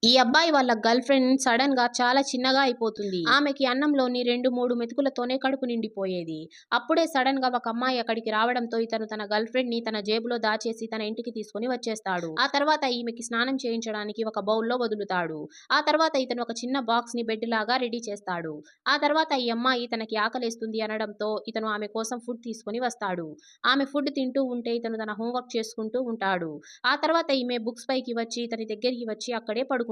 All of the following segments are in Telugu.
ఈ అబ్బాయి వాళ్ళ గర్ల్ ఫ్రెండ్ సడన్ గా చాలా చిన్నగా అయిపోతుంది. ఆమెకి అన్నంలోని 2-3 మెతుకులతోనే కడుపు నిండిపోయేది. అప్పుడే సడన్ గా ఒక అమ్మాయి అక్కడికి రావడంతో ఇతను తన గర్ల్ ఫ్రెండ్ ని తన జేబులో దాచేసి తన ఇంటికి తీసుకొని వచ్చేస్తాడు. ఆ తర్వాత ఈమెకి స్నానం చేయించడానికి ఒక బౌల్లో వదులుతాడు. ఆ తర్వాత ఇతను ఒక చిన్న బాక్స్ ని బెడ్ లాగా రెడీ చేస్తాడు. ఆ తర్వాత ఈ అమ్మాయి తనకి ఆకలేస్తుంది అనడంతో ఇతను ఆమె కోసం ఫుడ్ తీసుకొని వస్తాడు. ఆమె ఫుడ్ తింటూ ఉంటే ఇతను తన హోంవర్క్ చేసుకుంటూ ఉంటాడు. ఆ తర్వాత ఈమె బుక్స్ పైకి వచ్చి ఇతని దగ్గరికి వచ్చి అక్కడే పడుకుంటుంది.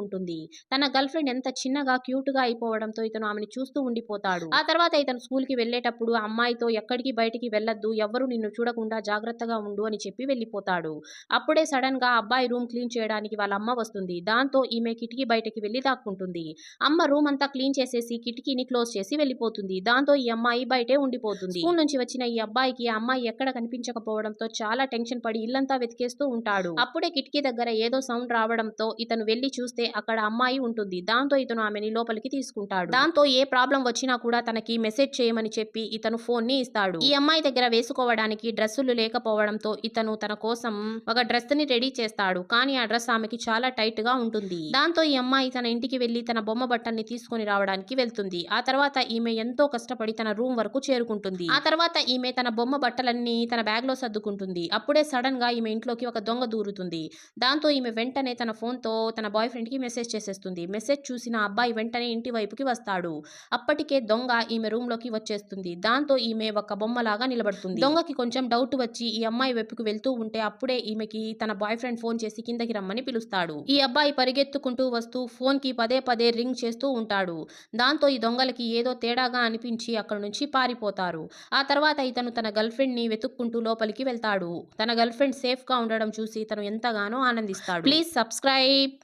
తన గర్ల్ ఫ్రెండ్ ఎంత చిన్నగా క్యూట్ గా అయిపోవడంతో ఇతను ఆమెను చూస్తూ ఉండిపోతాడు. ఆ తర్వాత ఇతను స్కూల్ కి వెళ్లేటప్పుడు ఆ అమ్మాయితో ఎక్కడికి బయటికి వెళ్లొద్దు, ఎవ్వరూ నిన్ను చూడకుండా జాగ్రత్తగా ఉండు అని చెప్పి వెళ్లిపోతాడు. అప్పుడే సడన్ గా అబ్బాయి రూమ్ క్లీన్ చేయడానికి వాళ్ళ అమ్మ వస్తుంది. దాంతో ఈమె కిటికీ బయటకి వెళ్లి దాక్కుంటుంది. అమ్మ రూమ్ అంతా క్లీన్ చేసేసి కిటికీని క్లోజ్ చేసి వెళ్లిపోతుంది. దాంతో ఈ అమ్మాయి బయటే ఉండిపోతుంది. స్కూల్ నుంచి వచ్చిన ఈ అబ్బాయికి ఆ అమ్మాయి ఎక్కడ కనిపించకపోవడంతో చాలా టెన్షన్ పడి ఇల్లంతా వెతికేస్తూ ఉంటాడు. అప్పుడే కిటికీ దగ్గర ఏదో సౌండ్ రావడంతో ఇతను వెళ్లి చూస్తే అక్కడ అమ్మాయి ఉంటుంది. దాంతో ఇతను ఆమెని లోపలికి తీసుకుంటాడు. దాంతో ఏ ప్రాబ్లం వచ్చినా కూడా తనకి మెసేజ్ చేయమని చెప్పి ఇతను ఫోన్ ని ఇస్తాడు. ఈ అమ్మాయి దగ్గర వేసుకోవడానికి డ్రెస్సులు లేకపోవడంతో ఇతను తన కోసం ఒక డ్రెస్ ని రెడీ చేస్తాడు. కానీ ఆ డ్రెస్ ఆమెకి చాలా టైట్ గా ఉంటుంది. దాంతో ఈ అమ్మాయి తన ఇంటికి వెళ్లి తన బొమ్మ బట్టల్ని తీసుకొని రావడానికి వెళ్తుంది. ఆ తర్వాత ఈమె ఎంతో కష్టపడి తన రూమ్ వరకు చేరుకుంటుంది. ఆ తర్వాత ఈమె తన బొమ్మ బట్టలన్నీ తన బ్యాగ్ లో సర్దుకుంటుంది. అప్పుడే సడన్ గా ఈమె ఇంట్లోకి ఒక దొంగ దూరుతుంది. దాంతో ఈమె వెంటనే తన ఫోన్ తో తన బాయ్ ఫ్రెండ్ కి మెసేజ్ చేసేస్తుంది. మెసేజ్ చూసిన అబ్బాయి వెంటనే ఇంటి వైపుకి వస్తాడు. అప్పటికే దొంగ ఈమె రూమ్ లోకి వచ్చేస్తుంది. దాంతో ఈమె ఒక బొమ్మలాగా నిలబడుతుంది. దొంగకి కొంచెం డౌట్ వచ్చి ఈ అమ్మాయి వైపుకి వెళ్తూ ఉంటే అప్పుడే ఈమెకి తన బాయ్ ఫ్రెండ్ ఫోన్ చేసి కిందకి రమ్మని పిలుస్తాడు. ఈ అబ్బాయి పరిగెత్తుకుంటూ వస్తూ ఫోన్ కి పదే పదే రింగ్ చేస్తూ ఉంటాడు. దాంతో ఈ దొంగలకి ఏదో తేడాగా అనిపించి అక్కడ నుంచి పారిపోతారు. ఆ తర్వాత ఇతను తన గర్ల్ ఫ్రెండ్ ని వెతుక్కుంటూ లోపలికి వెళ్తాడు. తన గర్ల్ ఫ్రెండ్ సేఫ్ గా ఉండడం చూసి ఇతను ఎంతగానో ఆనందిస్తాడు. Please subscribe.